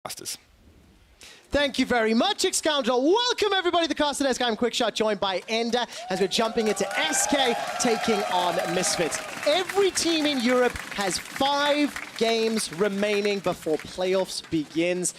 Masters. Thank you very much, X-Scoundrel. Welcome, everybody, to the Cast at SK. I'm Quickshot, joined by Ender, as we're jumping into SK, taking on Misfits. Every team in Europe has 5 games remaining before playoffs begins.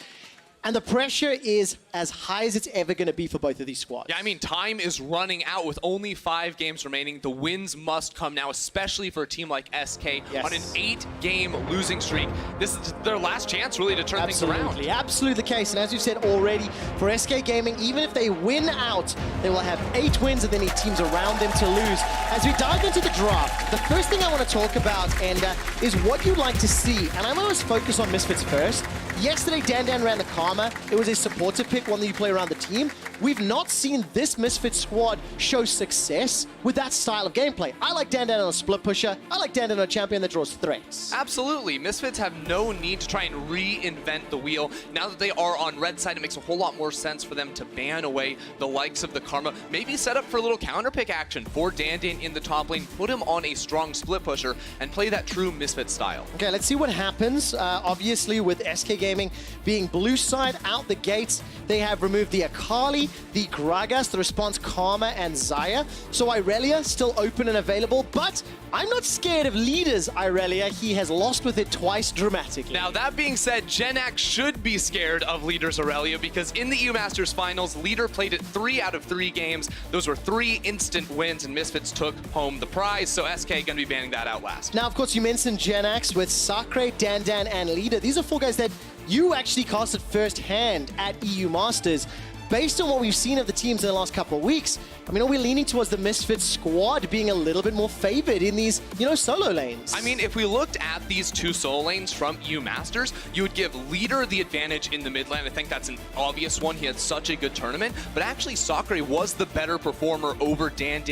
And the pressure is as high as it's ever going to be for both of these squads. Yeah, I mean, time is running out with only 5 games remaining. The wins must come now, especially for a team like SK on an 8-game losing streak. This is their last chance, really, to turn things around. Absolutely the case. And as we've said already, for SK Gaming, even if they win out, they will have 8 wins and they need teams around them to lose. As we dive into the draft, the first thing I want to talk about, Ender, is what you'd like to see. And I'm always focused on Misfits first. Yesterday, Dan ran the Karma. It was a supporter pick, one that you play around the team. We've not seen this Misfits squad show success with that style of gameplay. I like Dan on a split pusher. I like Dan on a champion that draws threats. Absolutely. Misfits have no need to try and reinvent the wheel. Now that they are on red side, it makes a whole lot more sense for them to ban away the likes of the Karma. Maybe set up for a little counter pick action for Dan in the top lane, put him on a strong split pusher, and play that true Misfit style. Okay, let's see what happens. Obviously, with SK Gaming being blue side out the gates, they have removed the Akali, the Gragas, the response Karma, and Xayah. So Irelia still open and available, but I'm not scared of Leader's Irelia. He has lost with it twice dramatically. Now, that being said, GenX should be scared of Leader's Irelia because in the EU Masters Finals, Leader played it 3 out of 3 games. Those were 3 instant wins, and Misfits took home the prize, so SK going to be banning that out last. Now, of course, you mentioned GenX with Sakre, Dan, and Leader. These are 4 guys that you actually casted firsthand at EU Masters. Based on what we've seen of the teams in the last couple of weeks, I mean, are we leaning towards the Misfits squad being a little bit more favored in these, solo lanes? I mean, if we looked at these 2 solo lanes from EU Masters, you would give Leader the advantage in the mid lane. I think that's an obvious one. He had such a good tournament, but actually Sakre was the better performer over Dan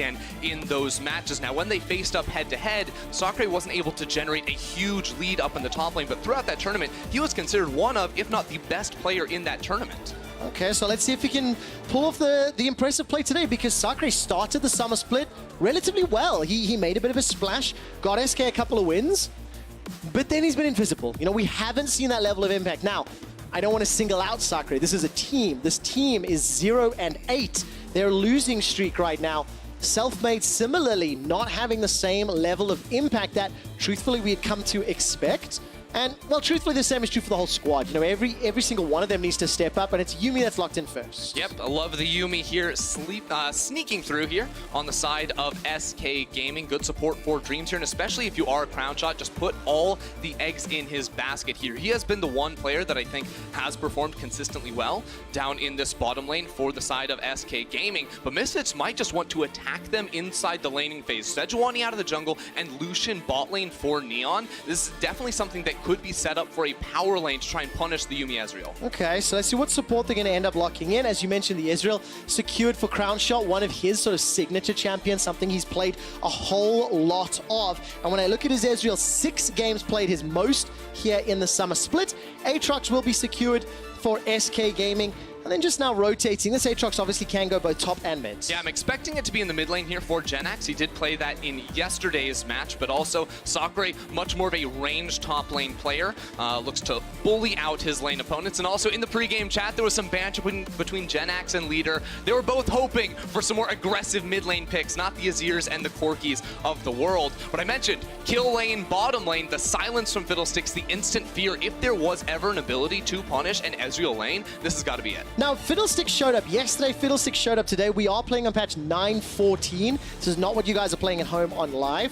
in those matches. Now, when they faced up head-to-head, Sakre wasn't able to generate a huge lead up in the top lane, but throughout that tournament, he was considered one of, if not the best player in that tournament. Okay, so let's see if we can pull off the impressive play today, because Sakre started the summer split relatively well. He made a bit of a splash, got SK a couple of wins, but then he's been invisible. We haven't seen that level of impact. Now, I don't want to single out Sakre. This is a team. This team is 0-8. They're losing streak right now. Self-made similarly not having the same level of impact that, truthfully, we had come to expect. And, well, truthfully, the same is true for the whole squad. Every single one of them needs to step up, and it's Yuumi that's locked in first. Yep, I love the Yuumi here, sneaking through here on the side of SK Gaming. Good support for Dreams here, and especially if you are a crown shot, just put all the eggs in his basket here. He has been the one player that I think has performed consistently well down in this bottom lane for the side of SK Gaming, but Misfits might just want to attack them inside the laning phase. Sejuani out of the jungle and Lucian bot lane for Neon. This is definitely something that could be set up for a power lane to try and punish the Yuumi Ezreal. Okay, so let's see what support they're going to end up locking in. As you mentioned, the Ezreal secured for Crown Shot, one of his sort of signature champions, something he's played a whole lot of. And when I look at his Ezreal, 6 games played, his most here in the summer split. Aatrox will be secured for SK Gaming. And then just now rotating. This Aatrox obviously can go both top and mid. Yeah, I'm expecting it to be in the mid lane here for GenX. He did play that in yesterday's match, but also Sakre, much more of a ranged top lane player. Looks to bully out his lane opponents. And also in the pregame chat, there was some banter between GenX and Leader. They were both hoping for some more aggressive mid lane picks, not the Azirs and the Corkis of the world. But I mentioned, kill lane, bottom lane, the silence from Fiddlesticks, the instant fear. If there was ever an ability to punish an Ezreal lane, this has got to be it. Now, Fiddlesticks showed up yesterday, Fiddlesticks showed up today. We are playing on patch 9.14. This is not what you guys are playing at home on live.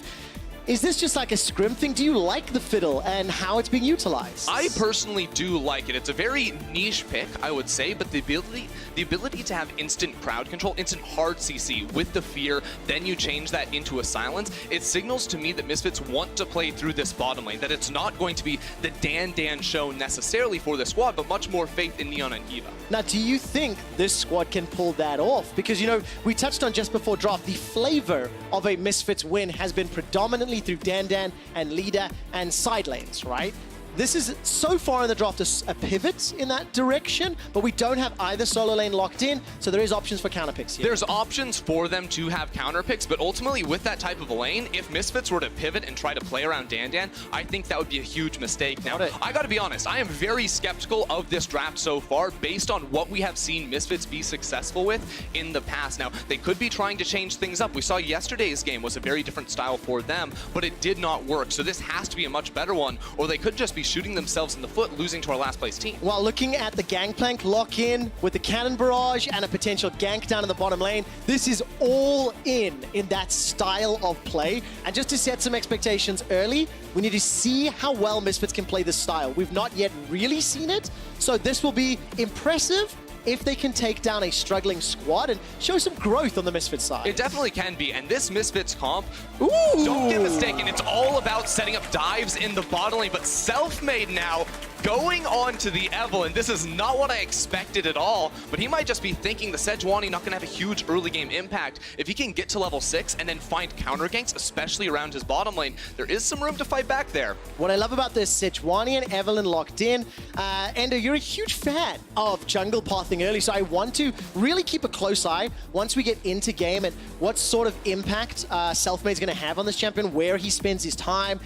Is this just like a scrim thing? Do you like the Fiddle and how it's being utilized? I personally do like it. It's a very niche pick, I would say, but the ability to have instant crowd control, instant hard CC with the fear, then you change that into a silence, it signals to me that Misfits want to play through this bottom lane, that it's not going to be the Dan show necessarily for the squad, but much more faith in Neon and Eva. Now, do you think this squad can pull that off? Because, we touched on just before draft, the flavor of a Misfits win has been predominantly through Dan and Leader and side lanes, right? this is so far in the draft a pivot in that direction, but we don't have either solo lane locked in, so there is options for counter picks here. There's options for them to have counter picks, but ultimately with that type of a lane, if Misfits were to pivot and try to play around Dan, I think that would be a huge mistake. Now, I gotta be honest, I am very skeptical of this draft so far based on what we have seen Misfits be successful with in the past. Now, they could be trying to change things up. We saw yesterday's game was a very different style for them, but it did not work. So this has to be a much better one, or they could just be shooting themselves in the foot, losing to our last place team. Well, looking at the Gangplank lock-in with the cannon barrage and a potential gank down in the bottom lane, this is all in that style of play. And just to set some expectations early, we need to see how well Misfits can play this style. We've not yet really seen it, so this will be impressive if they can take down a struggling squad and show some growth on the Misfits side. It definitely can be, and this Misfits comp, Ooh. Don't get mistaken, it's all about setting up dives in the bottom lane, but Selfmade now going on to the Evelyn. This is not what I expected at all, but he might just be thinking the Sejuani not gonna have a huge early game impact. If he can get to level 6 and then find counter ganks, especially around his bottom lane, there is some room to fight back there. What I love about this, Sejuani and Evelyn locked in. Endo, you're a huge fan of jungle pathing early, so I want to really keep a close eye once we get into game and what sort of impact Selfmade's going to have on this champion, where he spends his time,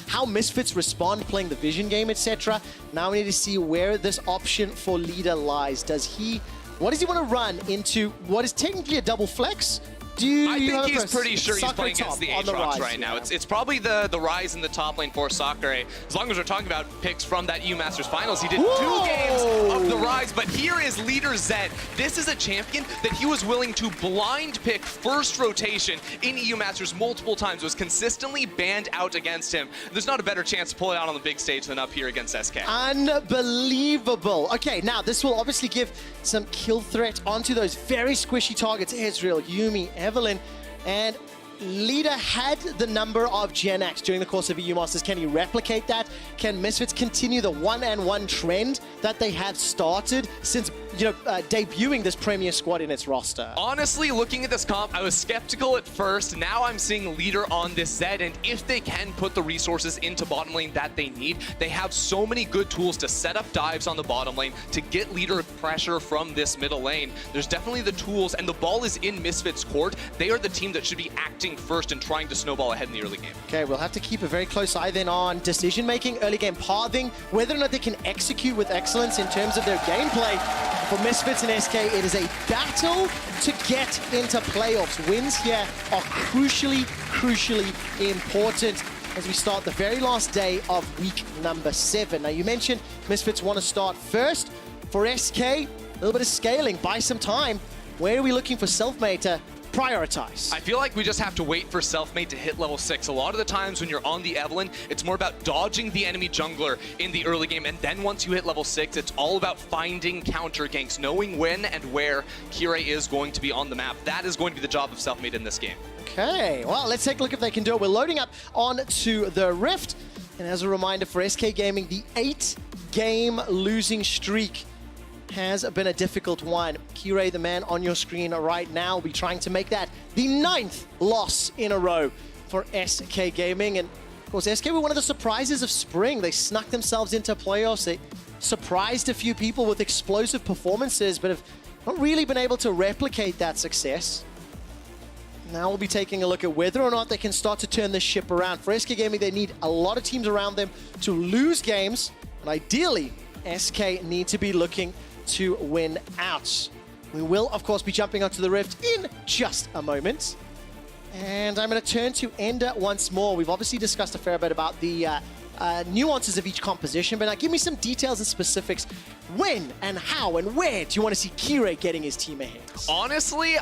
how Misfits respond playing the vision game, etc. Now we need to see where this option for leader lies. What does he want to run into what is technically a double flex? I think he's pretty sure he's playing against the Aatrox right now. Yeah. It's probably the rise in the top lane for Sakura. As long as we're talking about picks from that EU Masters Finals, he did 2 games of the rise, but here is Leader Zed. This is a champion that he was willing to blind pick first rotation in EU Masters multiple times, was consistently banned out against him. There's not a better chance to pull it out on the big stage than up here against SK. Unbelievable. Okay, now this will obviously give some kill threat onto those very squishy targets, Ezreal, Yuumi, Evelyn, and Leader had the number of Gen X during the course of EU Masters. Can he replicate that? Can Misfits continue the 1-and-1 trend that they have started since debuting this Premier squad in its roster? Honestly, looking at this comp, I was skeptical at first. Now I'm seeing Leader on this Zed, and if they can put the resources into bottom lane that they need, they have so many good tools to set up dives on the bottom lane, to get Leader pressure from this middle lane. There's definitely the tools, and the ball is in Misfits' court. They are the team that should be acting first and trying to snowball ahead in the early game. Okay, we'll have to keep a very close eye then on decision-making, early game pathing, whether or not they can execute with excellence in terms of their gameplay. For Misfits and SK, it is a battle to get into playoffs. Wins here are crucially important as we start the very last day of week number 7. Now, you mentioned Misfits want to start first. For SK, a little bit of scaling, buy some time. Where are we looking for Selfmade to prioritize? I feel like we just have to wait for Selfmade to hit level 6. A lot of the times when you're on the Evelyn, it's more about dodging the enemy jungler in the early game, and then once you hit level 6, it's all about finding counter ganks, knowing when and where Kirei is going to be on the map. That is going to be the job of Selfmade in this game. Okay, well, let's take a look if they can do it. We're loading up onto the Rift, and as a reminder for SK Gaming, the 8-game losing streak has been a difficult one. Kirei, the man on your screen right now, will be trying to make that the 9th loss in a row for SK Gaming. And of course, SK were one of the surprises of spring. They snuck themselves into playoffs. They surprised a few people with explosive performances, but have not really been able to replicate that success. Now we'll be taking a look at whether or not they can start to turn this ship around. For SK Gaming, they need a lot of teams around them to lose games, and ideally, SK need to be looking to win out. We will, of course, be jumping onto the Rift in just a moment. And I'm going to turn to Ender once more. We've obviously discussed a fair bit about the nuances of each composition, but now give me some details and specifics. When and how and where do you want to see Kirei getting his team ahead? Honestly,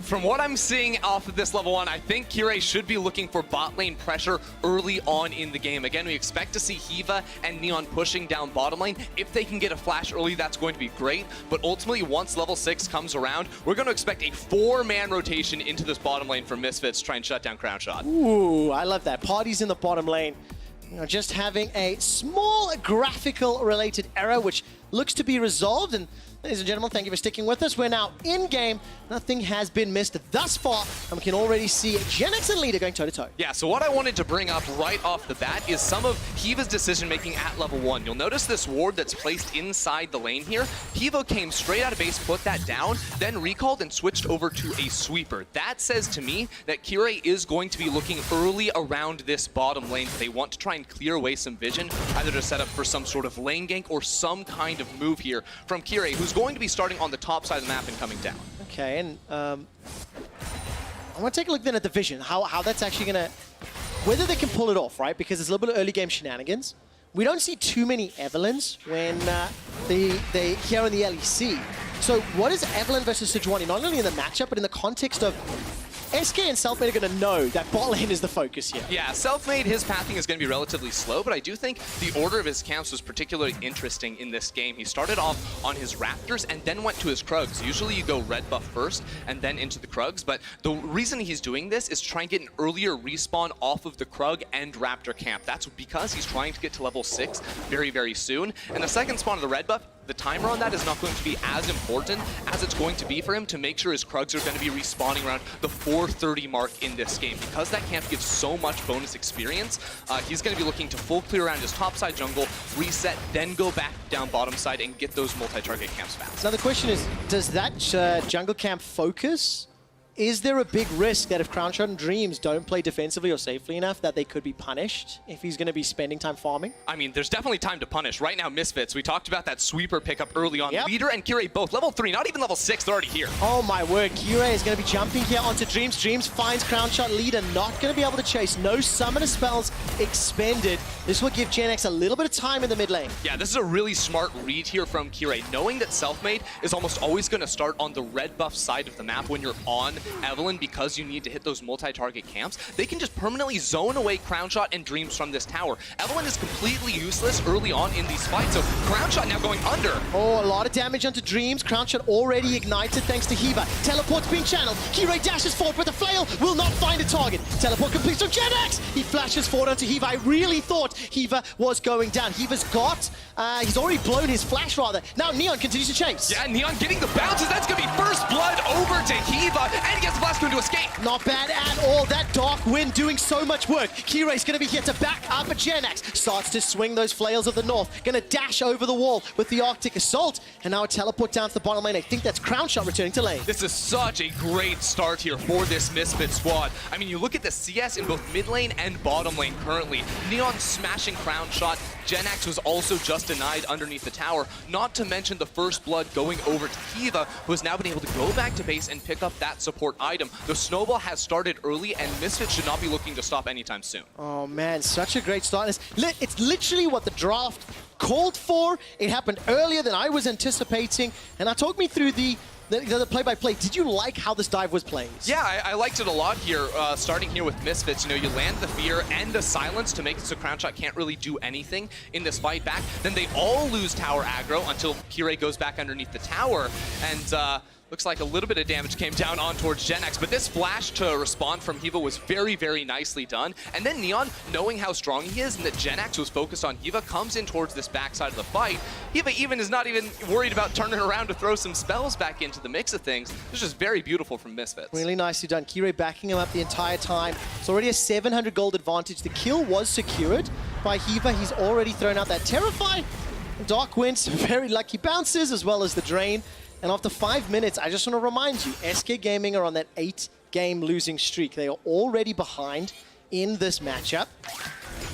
from what I'm seeing off of this level 1, I think Kirei should be looking for bot lane pressure early on in the game. Again, we expect to see Hiva and Neon pushing down bottom lane. If they can get a flash early, that's going to be great. But ultimately, once level 6 comes around, we're going to expect a 4-man rotation into this bottom lane for Misfits to try and shut down Crown Shot. Ooh, I love that. Parties in the bottom lane. Just having a small graphical related error which looks to be resolved, and Ladies and gentlemen, thank you for sticking with us. We're now in-game. Nothing has been missed thus far, and we can already see Gen X and Leader going toe-to-toe. Yeah, so what I wanted to bring up right off the bat is some of Hiva's decision-making at level 1. You'll notice this ward that's placed inside the lane here. Hiva came straight out of base, put that down, then recalled and switched over to a sweeper. That says to me that Kirei is going to be looking early around this bottom lane. They want to try and clear away some vision, either to set up for some sort of lane gank or some kind of move here from Kirei, who's going to be starting on the top side of the map and coming down. Okay, and I want to take a look then at the vision, how that's actually going to, whether they can pull it off, right? Because it's a little bit of early game shenanigans. We don't see too many Evelyns when they here in the LEC. So what is Evelyn versus Sejuani, not only in the matchup, but in the context of SK and Selfmade are going to know that bot lane is the focus here. Yeah, Selfmade, his pathing is going to be relatively slow, but I do think the order of his camps was particularly interesting in this game. He started off on his Raptors and then went to his Krugs. Usually you go red buff first and then into the Krugs, but the reason he's doing this is to try and get an earlier respawn off of the Krug and Raptor camp. That's because he's trying to get to level 6 very, very soon. And the second spawn of the red buff, the timer on that is not going to be as important as it's going to be for him to make sure his Krugs are going to be respawning around the 430 mark in this game. Because that camp gives so much bonus experience, he's going to be looking to full clear around his topside jungle, reset, then go back down bottom side and get those multi-target camps fast. Now the question is, does that jungle camp focus? Is there a big risk that if Crownshot and Dreams don't play defensively or safely enough that they could be punished if he's going to be spending time farming? I mean, there's definitely time to punish. Right now, Misfits, we talked about that sweeper pickup early on. Yep. Leader and Kirei both level 3, not even level 6, they're already here. Oh my word, Kirei is going to be jumping here onto Dreams. Dreams finds Crownshot. Leader not going to be able to chase. No summoner spells expended. This will give Gen X a little bit of time in the mid lane. Yeah, this is a really smart read here from Kirei, knowing that Selfmade is almost always going to start on the red buff side of the map when you're on Evelyn because you need to hit those multi-target camps. They can just permanently zone away Crownshot and Dreams from this tower. Evelyn is completely useless early on in these fights, so Crownshot now going under. Oh, a lot of damage onto Dreams. Crownshot already ignited thanks to Hiva. Teleport's being channeled. Kirei dashes forward, but the flail will not find a target. Teleport completes from Gen X. He flashes forward onto Hiva. I really thought Hiva was going down. Hiva's got, he's already blown his flash rather. Now Neon continues to chase. Yeah, Neon getting the bounces. That's going to be first blood over to Hiva, and he gets the blast going to escape. Not bad at all. That Dark Wind doing so much work. Kirei's going to be here to back up a Gen X. Starts to swing those flails of the north. Going to dash over the wall with the Arctic Assault. And now a teleport down to the bottom lane. I think that's Crownshot returning to lane. This is such a great start here for this Misfit squad. I mean, you look at the CS in both mid lane and bottom lane currently. Neon smashing Crownshot. Gen X was also just denied underneath the tower. Not to mention the first blood going over to Hiva, who has now been able to go back to base and pick up that support item. The snowball has started early, and Misfits should not be looking to stop anytime soon. Oh man, such a great start. It's literally what the draft called for. It happened earlier than I was anticipating. And now talk me through the play-by-play. Did you like how this dive was played? Yeah, I liked it a lot here, starting here with Misfits. You know, you land the fear and the silence to make it so Crownshot can't really do anything in this fight back. Then they all lose tower aggro until Kirei goes back underneath the tower. And looks like a little bit of damage came down on towards Gen X, but this flash to respond from Hiva was very, very nicely done. And then Neon, knowing how strong he is and that Gen X was focused on Hiva, comes in towards this backside of the fight. Hiva even is not even worried about turning around to throw some spells back into the mix of things. This is just very beautiful from Misfits. Really nicely done. Kirei backing him up the entire time. It's already a 700 gold advantage. The kill was secured by Hiva. He's already thrown out that Terrify. Dark Wind, some very lucky bounces, as well as the Drain. And after 5 minutes, I just want to remind you, SK Gaming are on that 8-game losing streak. They are already behind in this matchup.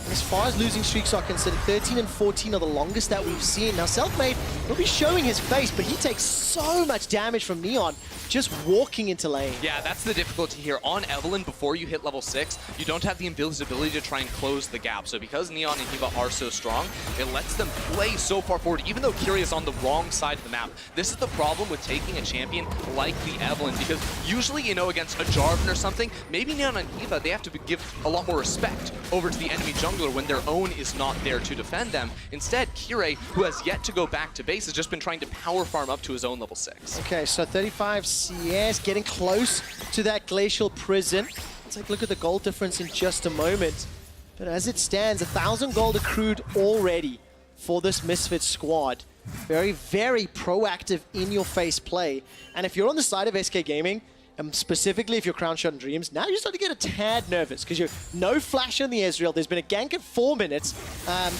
As far as losing streaks are considered, 13 and 14 are the longest that we've seen. Now, Selfmade will be showing his face, but he takes so much damage from Neon just walking into lane. Yeah, that's the difficulty here. On Evelyn, before you hit level 6, you don't have the invisibility to try and close the gap. So because Neon and Hiva are so strong, it lets them play so far forward, even though Kirei is on the wrong side of the map. This is the problem with taking a champion like the Evelyn, because usually, you know, against a Jarvan or something, maybe Neon and Hiva, they have to give a lot more respect over to the enemy jungler when their own is not there to defend them. Instead, Kirei, who has yet to go back to base, has just been trying to power farm up to his own level 6. Okay, so 35 CS, getting close to that Glacial Prison. Let's take a look at the gold difference in just a moment. But as it stands, 1,000 gold accrued already for this Misfits squad. Very, very proactive in-your-face play. And if you're on the side of SK Gaming, and specifically if you're Crown Shot and Dreams, now you're starting to get a tad nervous because you're no flash in the Ezreal. There's been a gank at 4 minutes.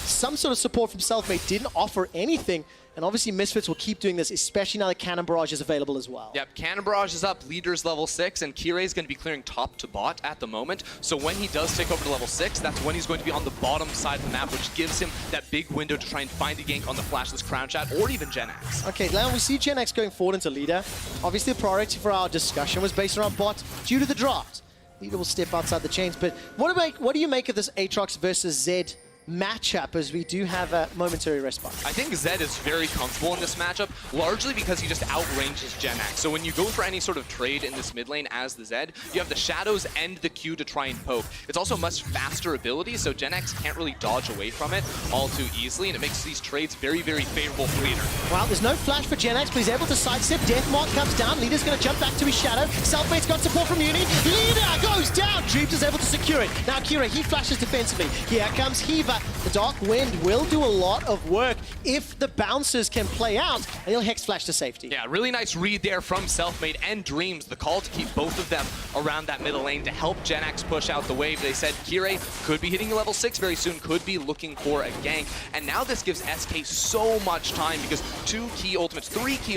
Some sort of support from Selfmade didn't offer anything. And obviously Misfits will keep doing this, especially now that Cannon Barrage is available as well. Yep, Cannon Barrage is up, leader's level 6, and Kirei is going to be clearing top to bot at the moment. So when he does take over to level 6, that's when he's going to be on the bottom side of the map, which gives him that big window to try and find a gank on the flashless Crown Chat or even Genax. Okay, now we see Genax going forward into leader. Obviously the priority for our discussion was based around bot due to the draft. Leader will step outside the chains, but what do you make of this Aatrox versus Zed matchup, as we do have a momentary respite? I think Zed is very comfortable in this matchup, largely because he just outranges Genax. So when you go for any sort of trade in this mid lane as the Zed, you have the shadows and the Q to try and poke. It's also a much faster ability, so Genax can't really dodge away from it all too easily, and it makes these trades very, very favorable for Leader. Well, there's no flash for Genax, but he's able to sidestep. Deathmark comes down. Leader's going to jump back to his shadow. Selfmade's got support from Uni. Leader goes down. Dreams is able to secure it. Now Kira, he flashes defensively. Here comes Hiva. The Dark Wind will do a lot of work if the bouncers can play out, and he'll Hex Flash to safety. Yeah, really nice read there from Selfmade and Dreams. The call to keep both of them around that middle lane to help Genax push out the wave. They said Kirei could be hitting level 6 very soon, could be looking for a gank. And now this gives SK so much time because 3 key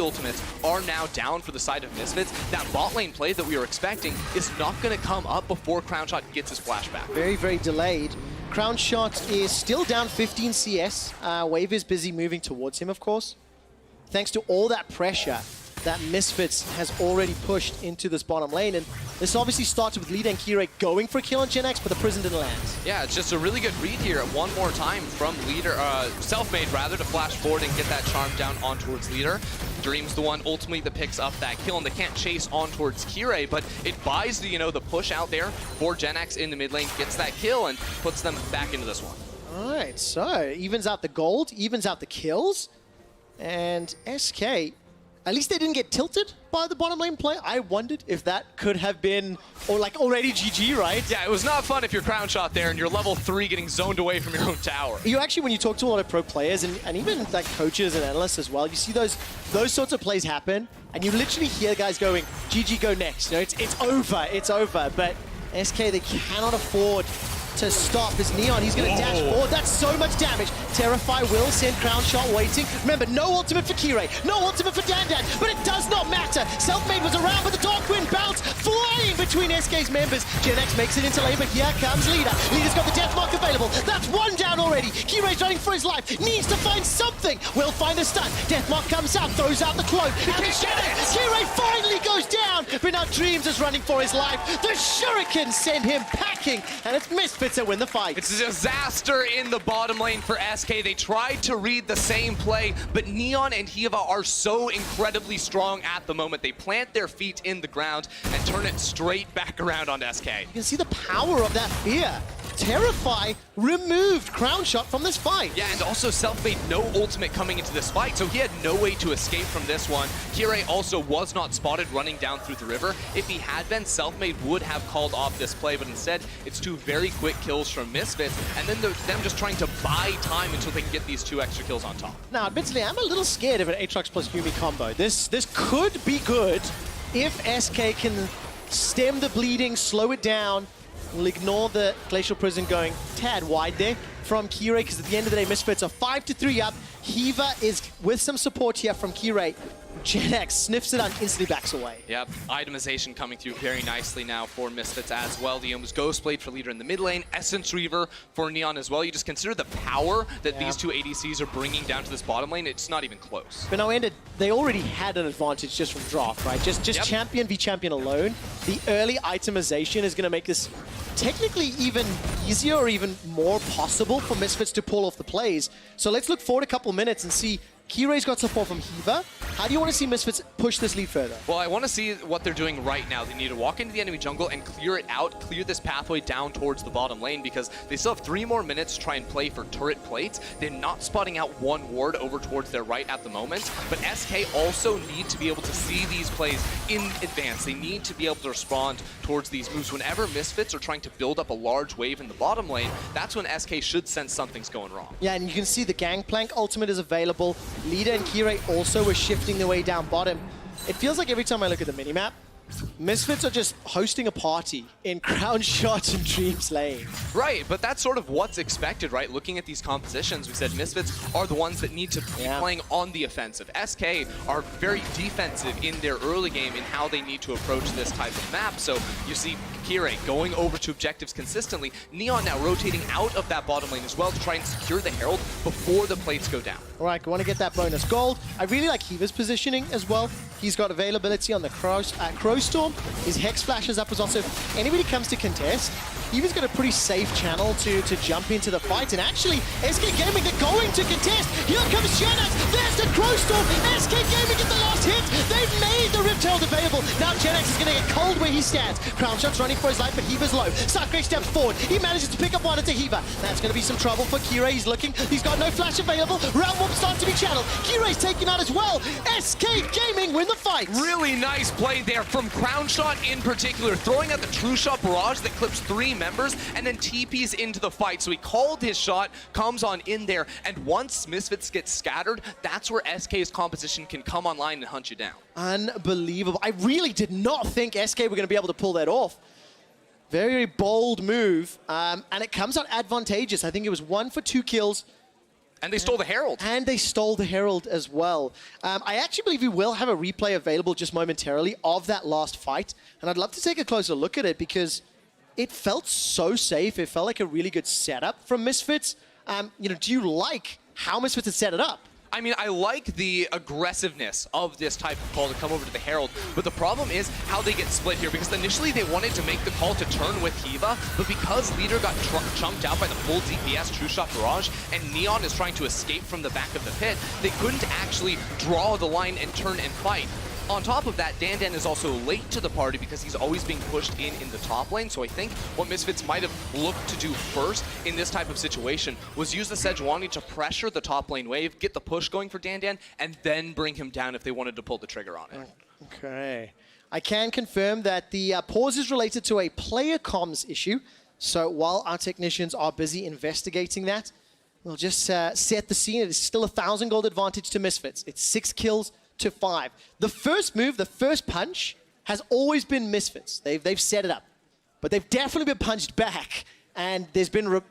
ultimates are now down for the side of Misfits. That bot lane play that we were expecting is not going to come up before Crown Shot gets his flashback. Very, very delayed. Crown Shot is still down 15 CS. Wave is busy moving towards him, of course. Thanks to all that pressure that Misfits has already pushed into this bottom lane. And this obviously starts with Leader and Kirei going for a kill on Genax, but the prison didn't land. Yeah, it's just a really good read here. One more time from Leader, Selfmade rather, to flash forward and get that charm down on towards Leader. Dream's the one ultimately that picks up that kill, and they can't chase on towards Kirei, but it buys the, the push out there for Genax in the mid lane, gets that kill, and puts them back into this one. All right, so evens out the gold, evens out the kills, and SK, at least they didn't get tilted by the bottom lane play. I wondered if that could have been, or like already GG, right? Yeah, it was not fun if you're Crown Shot there and you're level 3 getting zoned away from your own tower. You actually, when you talk to a lot of pro players and even like coaches and analysts as well, you see those sorts of plays happen, and you literally hear guys going, GG, go next. It's over, it's over. But SK, they cannot afford to stop this Neon. He's going to dash forward. That's so much damage. Terrify will send Crown Shot waiting. Remember, no ultimate for Kirei, no ultimate for Dandan, but it does not matter. Selfmade was around, but the Dark Wind bounce flying between SK's members. Genax makes it into lane, but here comes Leader. Leader's got the Deathmark available. That's one down already. Kirei's running for his life. Needs to find something. Will find a stun. Deathmark comes out, throws out the cloak. Kirei finally goes down, but now Dreams is running for his life. The Shurikens send him packing, and it's Misfits that win the fight. It's a disaster in the bottom lane for SK. They tried to read the same play, but Neon and Hiva are so incredibly strong at the moment. They plant their feet in the ground and turn it straight back around on SK. You can see the power of that fear. Terrify removed Crown Shot from this fight. Yeah, and also Selfmade no ultimate coming into this fight, so he had no way to escape from this one. Kirei also was not spotted running down through the river. If he had been, Selfmade would have called off this play, but instead it's 2 very quick kills from Misfits, and then them just trying to buy time until they can get these 2 extra kills on top. Now, admittedly, I'm a little scared of an Aatrox plus Yumi combo. This could be good if SK can stem the bleeding, slow it down. We'll ignore the Glacial Prison going tad wide there from Kirei, because at the end of the day, Misfits are 5-3 up. Hiva is with some support here from Kirei. Genax sniffs it and instantly backs away. Yep, itemization coming through very nicely now for Misfits as well. The almost Ghostblade for Leader in the mid lane, Essence Reaver for Neon as well. You just consider the power that these 2 ADCs are bringing down to this bottom lane. It's not even close. But now, they already had an advantage just from draft, right? Just champion v champion alone. The early itemization is going to make this technically even easier or even more possible for Misfits to pull off the plays. So let's look forward a couple minutes and see. Kirei's got support from Hiva. How do you want to see Misfits push this lead further? Well, I want to see what they're doing right now. They need to walk into the enemy jungle and clear it out, clear this pathway down towards the bottom lane, because they still have 3 more minutes to try and play for turret plates. They're not spotting out one ward over towards their right at the moment, but SK also need to be able to see these plays in advance. They need to be able to respond towards these moves. Whenever Misfits are trying to build up a large wave in the bottom lane, that's when SK should sense something's going wrong. Yeah, and you can see the Gangplank ultimate is available. Lida and Kirei also were shifting their way down bottom. It feels like every time I look at the minimap, Misfits are just hosting a party in Crown Shot and Dreams lane. Right, but that's sort of what's expected, right? Looking at these compositions, we said Misfits are the ones that need to be playing on the offensive. SK are very defensive in their early game in how they need to approach this type of map. So you see Kirei going over to objectives consistently. Neon now rotating out of that bottom lane as well to try and secure the Herald before the plates go down. All right, I want to get that bonus gold. I really like Hiva's positioning as well. He's got availability on the Crowstorm. His Hex Flash is up as well. So if anybody comes to contest, Hiva's got a pretty safe channel to jump into the fight. And actually, SK Gaming, they're going to contest. Here comes Genex. There's the Crowstorm. SK Gaming get the last hit. They've made the Rift Herald available. Now Genex is going to get cold where he stands. Crown Shot's running for his life, but Hiva's low. Sakre steps forward. He manages to pick up one into Hiva. That's going to be some trouble for Kirei. He's looking. He's got no flash available. Realm Warp starts to be channeled. Kirei's taken out as well. SK Gaming win the fight. Really nice play there from Crown Shot in particular, throwing out the True Shot barrage that clips 3 members and then TPs into the fight. So he called his shot, comes on in there, and once Misfits get scattered, that's where SK's composition can come online and hunt you down. Unbelievable. I really did not think SK were going to be able to pull that off. Very, very bold move, and it comes out advantageous. I think it was 1 for 2 kills. And they stole the Herald. And they stole the Herald as well. I actually believe we will have a replay available just momentarily of that last fight. And I'd love to take a closer look at it because it felt so safe. It felt like a really good setup from Misfits. You know, do you like how Misfits had set it up? I mean, I like the aggressiveness of this type of call to come over to the Herald, but the problem is how they get split here, because initially they wanted to make the call to turn with Hiva, but because Leader got chunked out by the full DPS True Shot Barrage, and Neon is trying to escape from the back of the pit, they couldn't actually draw the line and turn and fight. On top of that, Dan is also late to the party because he's always being pushed in the top lane. So I think what Misfits might have looked to do first in this type of situation was use the Sejuani to pressure the top lane wave, get the push going for Dan, and then bring him down if they wanted to pull the trigger on it. Okay. I can confirm that the pause is related to a player comms issue. So while our technicians are busy investigating that, we'll just set the scene. It is still a 1,000 gold advantage to Misfits. It's 6 kills to 5. The first move, the first punch, has always been Misfits. They've set it up, but they've definitely been punched back, and there's been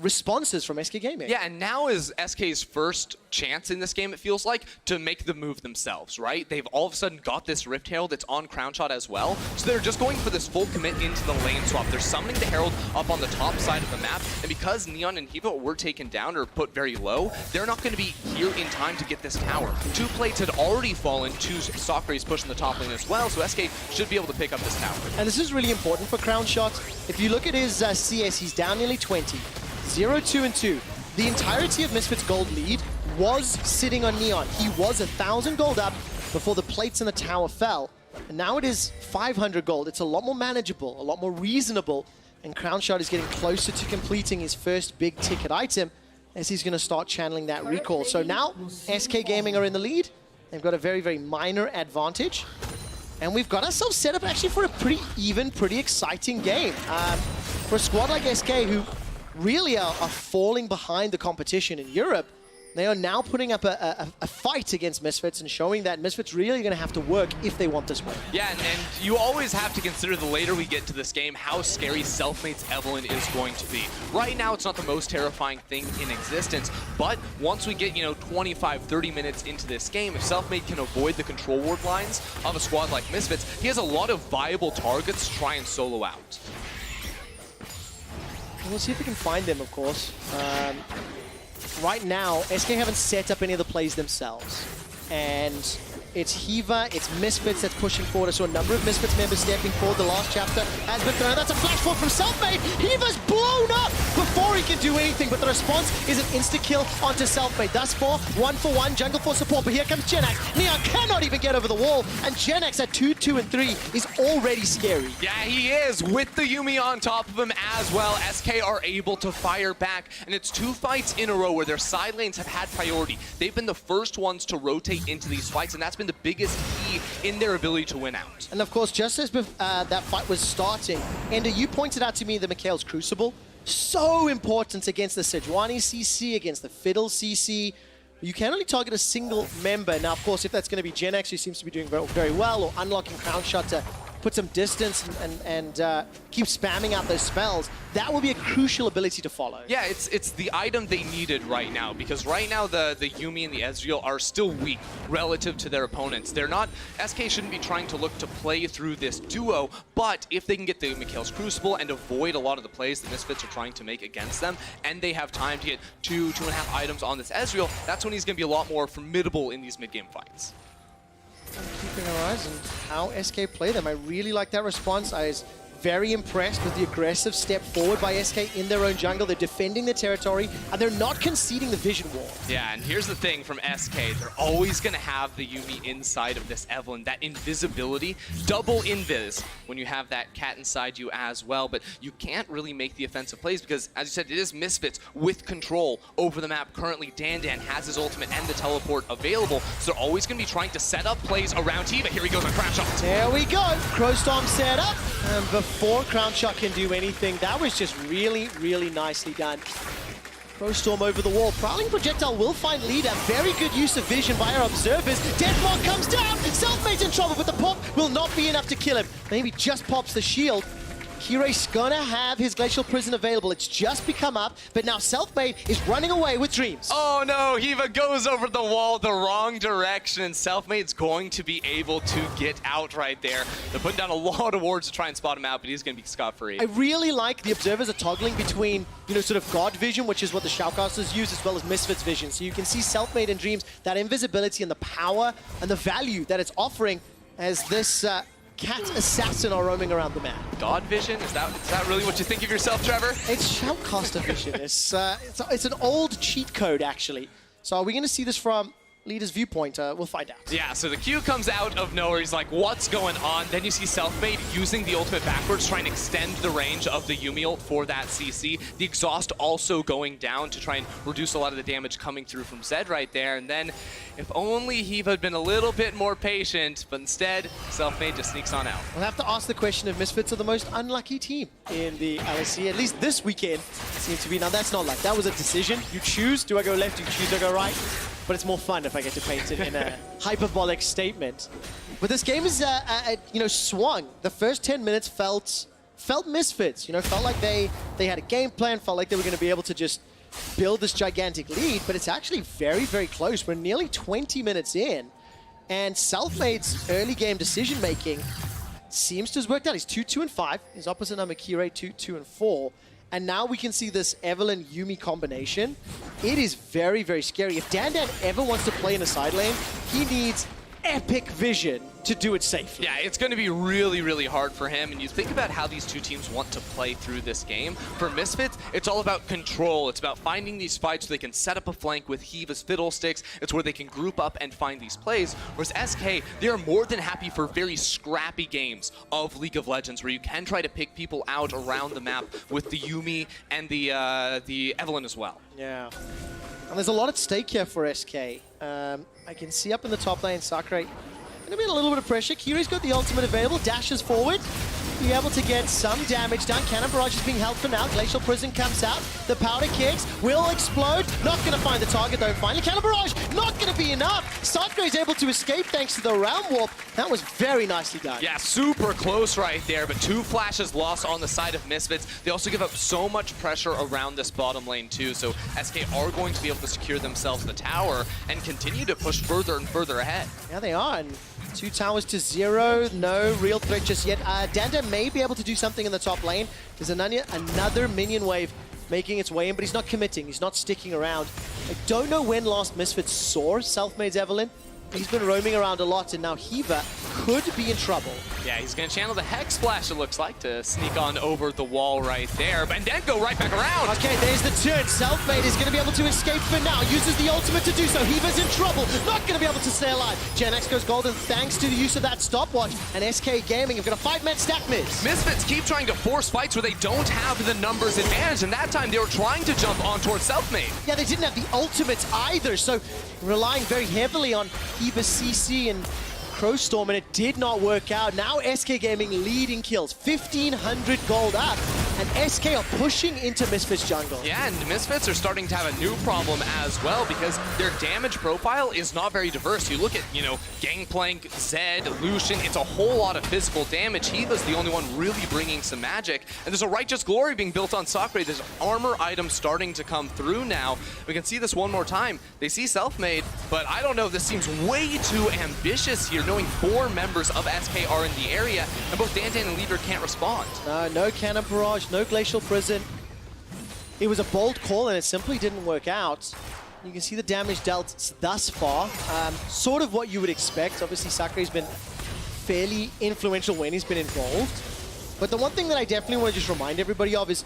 responses from SK Gaming. Yeah, and now is SK's first chance in this game, it feels like, to make the move themselves, right? They've all of a sudden got this Rift Herald that's on Crown Shot as well, so they're just going for this full commit into the lane swap. They're summoning the Herald up on the top side of the map, and because Neon and Hiva were taken down or put very low, they're not going to be here in time to get this tower. 2 plates had already fallen to Sakre's push in the top lane as well, so SK should be able to pick up this tower. And this is really important for Crown Shot. If you look at his CS, he's down nearly 20. 0-2-2. The entirety of Misfits' gold lead was sitting on Neon. He was 1,000 gold up before the plates in the tower fell. And now it is 500 gold. It's a lot more manageable, a lot more reasonable. And Crown Shot is getting closer to completing his first big ticket item as he's going to start channeling that recall. So now SK Gaming are in the lead. They've got a very, very minor advantage. And we've got ourselves set up actually for a pretty even, pretty exciting game. For a squad like SK, who really are falling behind the competition in Europe, they are now putting up a fight against Misfits and showing that Misfits really going to have to work if they want this win. Yeah, and you always have to consider the later we get to this game how scary Selfmade's Evelynn is going to be. Right now, it's not the most terrifying thing in existence, but once we get, 25, 30 minutes into this game, if Selfmade can avoid the control ward lines of a squad like Misfits, he has a lot of viable targets to try and solo out. We'll see if we can find them, of course. Right now, SK haven't set up any of the plays themselves. And it's Hiva, it's Misfits that's pushing forward. I saw a number of Misfits members stepping forward. The last chapter has been thrown. That's a flash forward from Selfmade. Hiva's blown up before he can do anything, but the response is an insta-kill onto Selfmade. Thus far, 1-for-1, jungle for support, but here comes Genax. Neon cannot even get over the wall, and Genax at 2, 2, and 3 is already scary. Yeah, he is, with the Yuumi on top of him as well. SK are able to fire back, and it's 2 fights in a row where their side lanes have had priority. They've been the first ones to rotate into these fights, and that's been the biggest key in their ability to win out. And of course, just as that fight was starting, Ender, you pointed out to me the Mikhail's Crucible. So important against the Sejuani CC, against the Fiddle CC. You can only target a single member. Now, of course, if that's going to be Genax, who seems to be doing very well, or unlocking Crown Shot to put some distance and keep spamming out those spells, that will be a crucial ability to follow. Yeah, it's the item they needed right now, because right now the Yuumi and the Ezreal are still weak relative to their opponents. They're not, SK shouldn't be trying to look to play through this duo, but if they can get the Mikhail's Crucible and avoid a lot of the plays the Misfits are trying to make against them, and they have time to get 2.5 items on this Ezreal, that's when he's going to be a lot more formidable in these mid-game fights. Keeping our eyes on how SK play them. I really like that response. I was very impressed with the aggressive step forward by SK in their own jungle. They're defending their territory, and they're not conceding the vision wall. Yeah, and here's the thing from SK. They're always going to have the Yuumi inside of this Evelynn. That invisibility, double invis when you have that cat inside you as well. But you can't really make the offensive plays because, as you said, it is Misfits with control over the map. Currently, Dan has his ultimate and the teleport available. So they're always going to be trying to set up plays around Hiva. Here he goes on Crown Shot. There we go. Crowstorm set up. And before Crown Shot can do anything, that was just really, really nicely done. Crowstorm over the wall. Prowling Projectile will find leader. Very good use of vision by our observers. Deathmark comes down. Selfmade's in trouble, but the pop will not be enough to kill him. Maybe just pops the shield. Kiray's gonna have his Glacial Prison available. It's just become up, but now Selfmade is running away with Dreams. Oh no, Hiva goes over the wall the wrong direction. Selfmade's going to be able to get out right there. They're putting down a lot of wards to try and spot him out, but he's gonna be scot-free. I really like the observers are toggling between, sort of God vision, which is what the Shoutcasters use, as well as Misfits vision. So you can see Selfmade and Dreams, that invisibility and the power and the value that it's offering as this cat assassin are roaming around the map. God vision? Is that really what you think of yourself, Trevor? It's Shoutcaster vision. It's an old cheat code, actually. So are we going to see this from leader's viewpoint? We'll find out. Yeah, so the Q comes out of nowhere. He's like, what's going on? Then you see Selfmade using the ultimate backwards, trying to extend the range of the Yuumi ult for that CC. The exhaust also going down to try and reduce a lot of the damage coming through from Zed right there. And then, if only Hiva had been a little bit more patient, but instead, Selfmade just sneaks on out. We'll have to ask the question if Misfits are the most unlucky team in the LEC, at least this weekend. Seems to be. Now, that's not luck. That was a decision. You choose. Do I go left? You choose. Do I go right? But it's more fun if I get to paint it in a hyperbolic statement. But this game is, swung. The first 10 minutes felt Misfits. Felt like they had a game plan. Felt like they were going to be able to just build this gigantic lead. But it's actually very, very close. We're nearly 20 minutes in, and Selfmade's early game decision making seems to have worked out. He's 2, 2, and 5. His opposite number, Kiray, 2, 2, and 4. And now we can see this Evelynn Yuumi combination. It is very, very scary. If Dan ever wants to play in a side lane, he needs epic vision to do it safely. Yeah, it's going to be really, really hard for him. And you think about how these two teams want to play through this game. For Misfits, it's all about control. It's about finding these fights so they can set up a flank with Hiva's fiddlesticks. It's where they can group up and find these plays. Whereas SK, they are more than happy for very scrappy games of League of Legends where you can try to pick people out around the map with the Yuumi and the Evelynn as well. Yeah. And there's a lot at stake here for SK. I can see up in the top lane, Sakurai gonna be in a little bit of pressure. Kiray's got the ultimate available, dashes forward, be able to get some damage done. Cannon Barrage is being held for now. Glacial Prison comes out. The powder kicks will explode. Not gonna find the target though. Finally, Cannon Barrage not gonna be enough. Sakurai's able to escape thanks to the Realm Warp. That was very nicely done. Yeah, super close right there, but 2 flashes lost on the side of Misfits. They also give up so much pressure around this bottom lane too, so SK are going to be able to secure themselves the tower and continue to push further and further ahead. Yeah, they are. And 2 towers to 0. No real threat just yet. Danda may be able to do something in the top lane. There's another minion wave making its way in, but he's not committing. He's not sticking around. I don't know when last Misfits saw Selfmade's Evelynn. he's been roaming around a lot, and now Hiva could be in trouble. Yeah, he's going to channel the Hex Splash, it looks like, to sneak on over the wall right there, and then go right back around. Okay, there's the turn. Selfmade is going to be able to escape for now. Uses the ultimate to do so. Hiva's in trouble. Not going to be able to stay alive. Gen X goes golden thanks to the use of that stopwatch. And SK Gaming have got a 5-man stack miss. Misfits keep trying to force fights where they don't have the numbers advantage, and that time they were trying to jump on towards Selfmade. Yeah, they didn't have the ultimates either, so relying very heavily on Hiva's CC and Crowstorm, and it did not work out. Now SK Gaming leading kills, 1,500 gold up, and SK are pushing into Misfits jungle. Yeah, and Misfits are starting to have a new problem as well because their damage profile is not very diverse. You look at, you know, Gangplank, Zed, Lucian, it's a whole lot of physical damage. Hiva's the only one really bringing some magic, and there's a Righteous Glory being built on Sakura. There's armor items starting to come through now. We can see this one more time. They see Selfmade, but I don't know, this seems way too ambitious here, knowing 4 members of SK are in the area, and both Dandan and Leader can't respond. No Cannon Barrage, no Glacial Prison. It was a bold call, and it simply didn't work out. You can see the damage dealt thus far. Sort of what you would expect. Obviously, Sakurai's been fairly influential when he's been involved. But the one thing that I definitely want to just remind everybody of is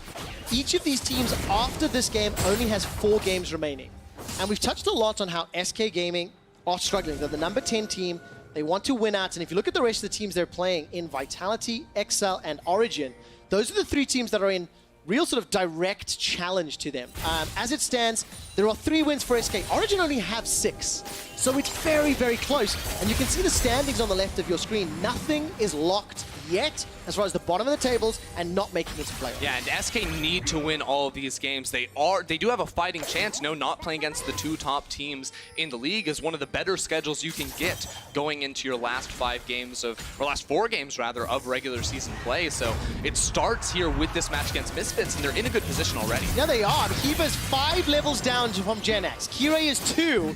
each of these teams after this game only has 4 games remaining. And we've touched a lot on how SK Gaming are struggling. They're the number 10 team. They want to win out, and if you look at the rest of the teams they're playing in Vitality, Excel, and Origin, those are the 3 teams that are in real sort of direct challenge to them. As it stands, there are 3 wins for SK. Origin only have 6, so it's very, very close. And you can see the standings on the left of your screen. Nothing is locked yet as far as the bottom of the tables and not making it to playoffs. Yeah, and SK need to win all of these games. They do have a fighting chance. No, not playing against the 2 top teams in the league is one of the better schedules you can get going into your last 5 games of, or last 4 games rather, of regular season play. So it starts here with this match against Misfits, and they're in a good position already. Yeah, they are. Hiva's 5 levels down from Gen X. Kirei is 2,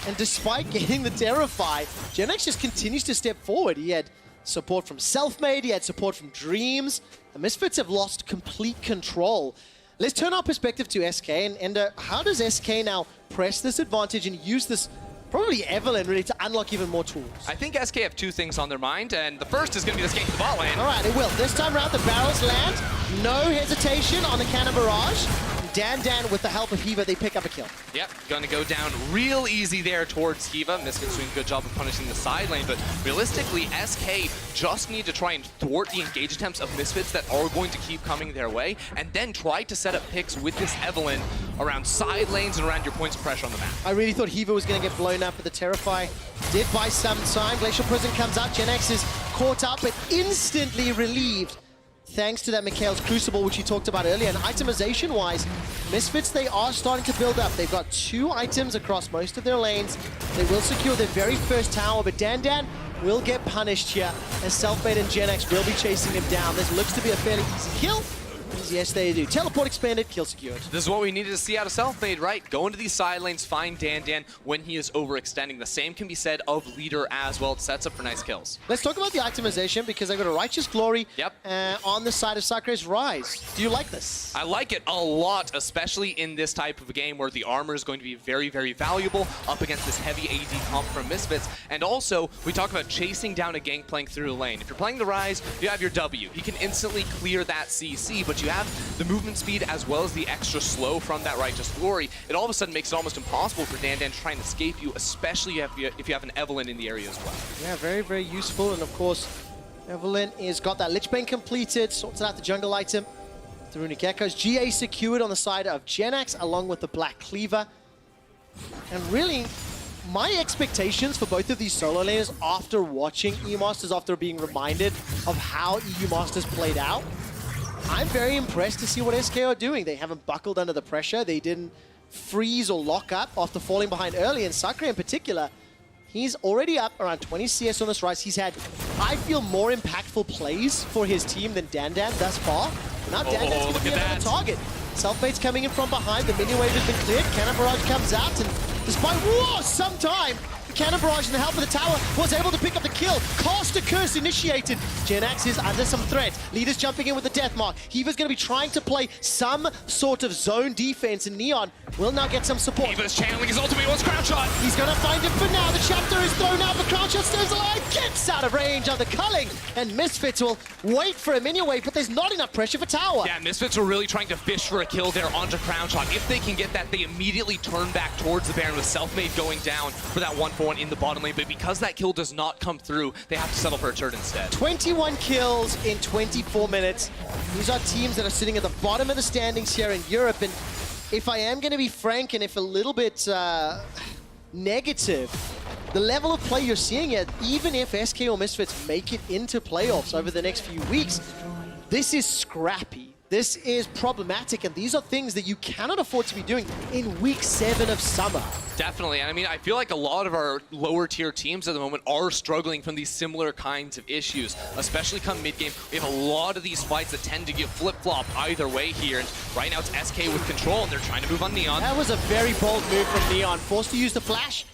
and despite getting the Terrify, Gen X just continues to step forward. He had support from Selfmade, he had support from Dreams. The Misfits have lost complete control. Let's turn our perspective to SK, and how does SK now press this advantage and use this, probably Evelyn, really, to unlock even more tools? I think SK have 2 things on their mind, and the first is going to be this game to the bot lane. All right, it will. This time around, the barrels land. No hesitation on the Cannon Barrage. Dan with the help of Hiva, they pick up a kill. Yep, going to go down real easy there towards Hiva. Misfits doing a good job of punishing the side lane, but realistically, SK just need to try and thwart the engage attempts of Misfits that are going to keep coming their way, and then try to set up picks with this Evelyn around side lanes and around your points of pressure on the map. I really thought Hiva was going to get blown up, but the Terrify did buy some time. Glacial Prison comes out, Gen X is caught up, but instantly relieved thanks to that Mikhail's Crucible, which you talked about earlier. And itemization-wise, Misfits, they are starting to build up. They've got 2 items across most of their lanes. They will secure their very first tower, but Dan will get punished here, as Selfmade and Gen X will be chasing him down. This looks to be a fairly easy kill. Yes, they do. Teleport expanded, kill secured. This is what we needed to see out of Selfmade, right? Go into these side lanes, find Dan when he is overextending. The same can be said of Leader as well. It sets up for nice kills. Let's talk about the itemization, because I've got a Righteous Glory on the side of Sakurai's Rise. Do you like this? I like it a lot, especially in this type of a game where the armor is going to be very, very valuable up against this heavy AD comp from Misfits. And also, we talk about chasing down a Gangplank through the lane. If you're playing the Rise, you have your W. He can instantly clear that CC, but you have the movement speed as well as the extra slow from that Righteous Glory. It all of a sudden makes it almost impossible for Dan to try and escape you, especially if you have an Evelyn in the area as well. Yeah, very, very useful. And of course, Evelyn has got that Lich Bane completed, sorted out the jungle item. The Runic Echoes. GA secured on the side of Gen X along with the Black Cleaver. And really, my expectations for both of these solo laners after watching EU Masters, after being reminded of how EU Masters played out, I'm very impressed to see what SK are doing. They haven't buckled under the pressure. They didn't freeze or lock up after falling behind early. And Sakurai in particular, he's already up around 20 CS on this Rise. He's had, I feel, more impactful plays for his team than Dan thus far. Now Dan going to be another target. Selfmade's coming in from behind. The minion wave has been cleared. Cannon Barrage comes out, and despite some time, Cannon Barrage in the help of the tower was able to pick up the kill. Caster Curse initiated. Genax is under some threat. Leader's jumping in with the death mark. Hiva's going to be trying to play some sort of zone defense, and Neon will now get some support. Hiva's channeling his ultimate. He wants Crown Shot. He's going to find him for now. The chapter is thrown out, but Crown Shot stays alive. Gets out of range of the culling, and Misfits will wait for a minion wave, but there's not enough pressure for tower. Yeah, Misfits are really trying to fish for a kill there onto Crown Shot. If they can get that, they immediately turn back towards the Baron with Selfmade going down for that 1-for-1 in the bottom lane. But because that kill does not come through, they have to settle for a turret instead. 21 kills in 24 minutes. These are teams that are sitting at the bottom of the standings here in Europe. And if I am going to be frank and if a little bit negative, the level of play you're seeing here, even if SK or Misfits make it into playoffs over the next few weeks, this is scrappy. This is problematic, and these are things that you cannot afford to be doing in week 7 of summer. Definitely, and I mean, I feel like a lot of our lower tier teams at the moment are struggling from these similar kinds of issues, especially come mid-game. We have a lot of these fights that tend to get flip-flop either way here, and right now it's SK with control, and they're trying to move on Neon. That was a very bold move from Neon, forced to use the flash.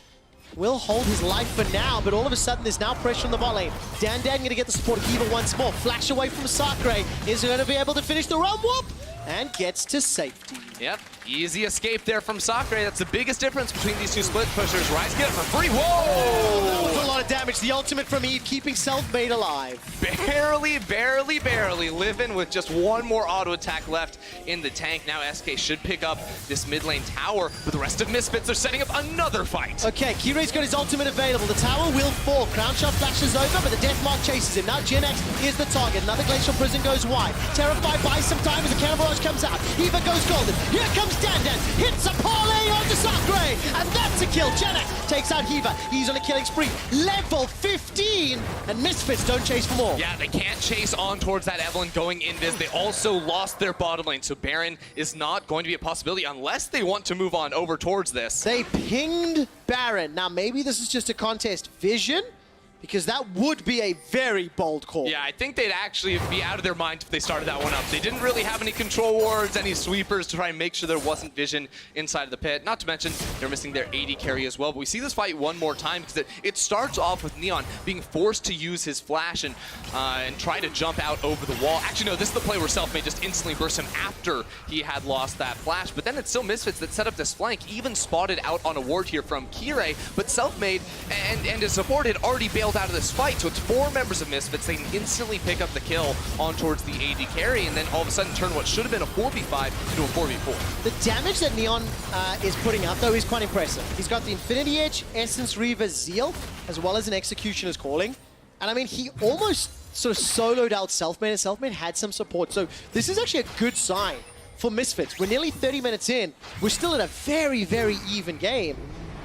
Will hold his life for now, but all of a sudden there's now pressure on the bot lane. Dan going to get the support of Hiva once more. Flash away from Sakre. Is going to be able to finish the run whoop and gets to safety. Yep, easy escape there from Sakre. That's the biggest difference between these two split pushers. Rise get it for free. Whoa! That was a lot of damage. The ultimate from Eve keeping Selfmade alive. Barely living with just one more auto attack left in the tank. Now SK should pick up this mid lane tower, but the rest of Misfits are setting up another fight. Okay, Kirei's got his ultimate available. The tower will fall. Crown Shot flashes over, but the death mark chases him. Now Genax is the target. Another Glacial Prison goes wide. Terrified buys some time as the Cannon Barrage comes out. Hiva goes golden. Here comes Dan. Hits a parlay onto Sakre, and that's a kill. Genax takes out Hiva. He's on a killing spree. Level 15, and Misfits don't chase for more. Yeah, they can't chase on towards that Evelynn going invis. They also lost their bottom lane, so Baron is not going to be a possibility unless they want to move on over towards this. They pinged Baron. Now, maybe this is just a contest vision, because that would be a very bold call. Yeah, I think they'd actually be out of their mind if they started that one up. They didn't really have any control wards, any sweepers to try and make sure there wasn't vision inside of the pit. Not to mention, they're missing their AD carry as well. But we see this fight one more time because it starts off with Neon being forced to use his flash and try to jump out over the wall. Actually, no, this is the play where Selfmade just instantly burst him after he had lost that flash. But then it's still Misfits that set up this flank, even spotted out on a ward here from Kirei. But Selfmade and his support had already bailed out of this fight, so it's 4 members of Misfits. They can instantly pick up the kill on towards the AD carry, and then all of a sudden turn what should have been a 4v5 into a 4v4. The damage that Neon is putting out, though, is quite impressive. He's got the Infinity Edge, Essence Reaver, Zeal, as well as an Executioner's Calling. And I mean, he almost sort of soloed out Selfmade, and Selfmade had some support. So this is actually a good sign for Misfits. We're nearly 30 minutes in. We're still in a very, very even game.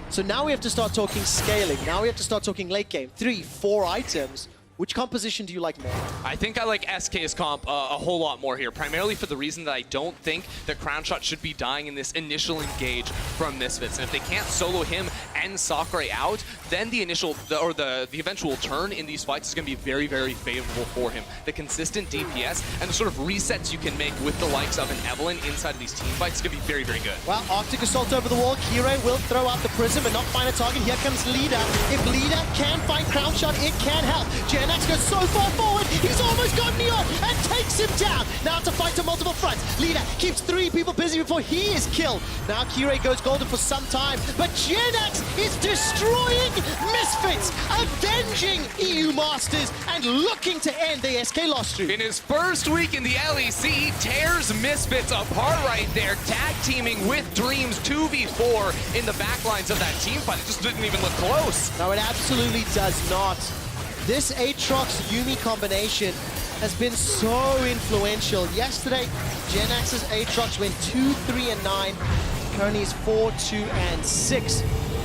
So now we have to start talking scaling. Now we have to start talking late game. 3, 4 items. Which composition do you like more? I think I like SK's comp a whole lot more here, primarily for the reason that I don't think that Crown Shot should be dying in this initial engage from Misfits. And if they can't solo him and Sakre out, then the eventual turn in these fights is going to be very, very favorable for him. The consistent DPS and the sort of resets you can make with the likes of an Evelynn inside of these team fights is going to be very, very good. Well, Arctic Assault over the wall. Kirei will throw out the Prism and not find a target. Here comes Leader. If Leader can find Crown Shot, it can help. Genax goes so far forward, he's almost got Neon and takes him down. Now to fight to multiple fronts. Leader keeps 3 people busy before he is killed. Now Kirei goes golden for some time, but Genax is destroying Misfits, avenging EU Masters, and looking to end the SK loss streak. In his first week in the LEC, he tears Misfits apart right there, tag teaming with Dreams 2v4 in the backlines of that team fight. It just didn't even look close. No, it absolutely does not. This Aatrox Yuumi combination has been so influential. Yesterday, Genax's Aatrox went 2-3-9. Currently is 4-2-6.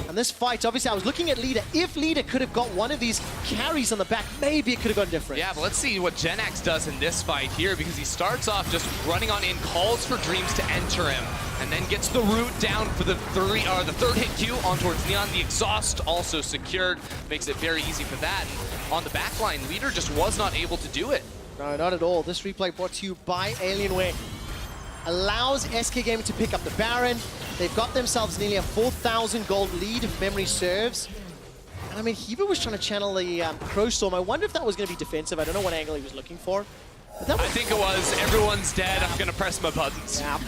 And this fight, obviously, I was looking at Leader. If Leader could have got one of these carries on the back, maybe it could have gone different. Yeah, but let's see what Genax does in this fight here, because he starts off just running on in, calls for Dreams to enter him, and then gets the root down for the third hit Q on towards Neon. The exhaust also secured, makes it very easy for that. And on the back line, Leader just was not able to do it. No, not at all. This replay brought to you by Alienware. Allows SK Gaming to pick up the Baron. They've got themselves nearly a 4,000 gold lead if memory serves. And I mean, Heba was trying to channel the Crow Storm. I wonder if that was going to be defensive. I don't know what angle he was looking for. But that was... I think it was, everyone's dead, I'm gonna press my buttons. Yeah,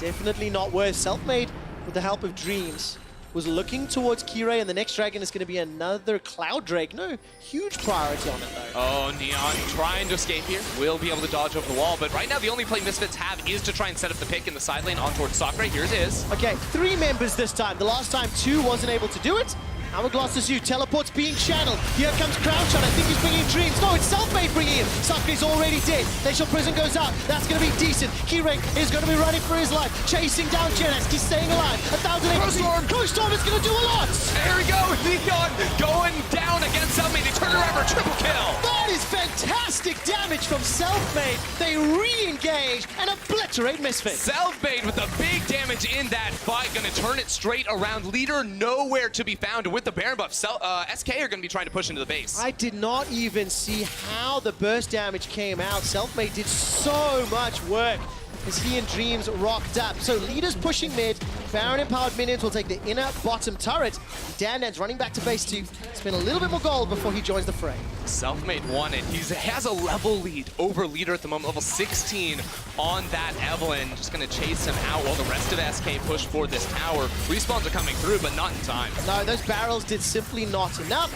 definitely not worth. Selfmade, with the help of Dreams, was looking towards Kirei, and the next dragon is going to be another Cloud Drake. No huge priority on it, though. Oh, Neon trying to escape here. Will be able to dodge over the wall, but right now the only play Misfits have is to try and set up the pick in the side lane on towards Sakurai. Here it is. Okay, 3 members this time. The last time 2 wasn't able to do it. Hourglass is you. Teleport's being channeled. Here comes Crownshot. I think he's bringing Dreams. No, it's Selfmade bringing him. Sakurai's already dead. Glacial Prison goes out. That's going to be decent. Kirei is going to be running for his life. Chasing down Genex. He's staying alive. 1,000 HP. Crow Storm is going to do a lot. There we go. Neon going down against Selfmade. They turn around for a triple kill. That is fantastic damage from Selfmade. They re-engage and obliterate Misfits. Selfmade with the big damage in that fight. Going to turn it straight around. Leader nowhere to be found. With the Baron buff, SK are going to be trying to push into the base. I did not even see how the burst damage came out. Selfmade did so much work as he and Dreams rocked up. So leaders pushing mid, Baron empowered minions will take the inner bottom turret. Dandan's running back to base to spend a little bit more gold before he joins the fray. Selfmade won it. He has a level lead over leader at the moment, level 16 on that Evelyn. Just going to chase him out while the rest of SK push for this tower. Respawns are coming through, but not in time. No, those barrels did simply not enough.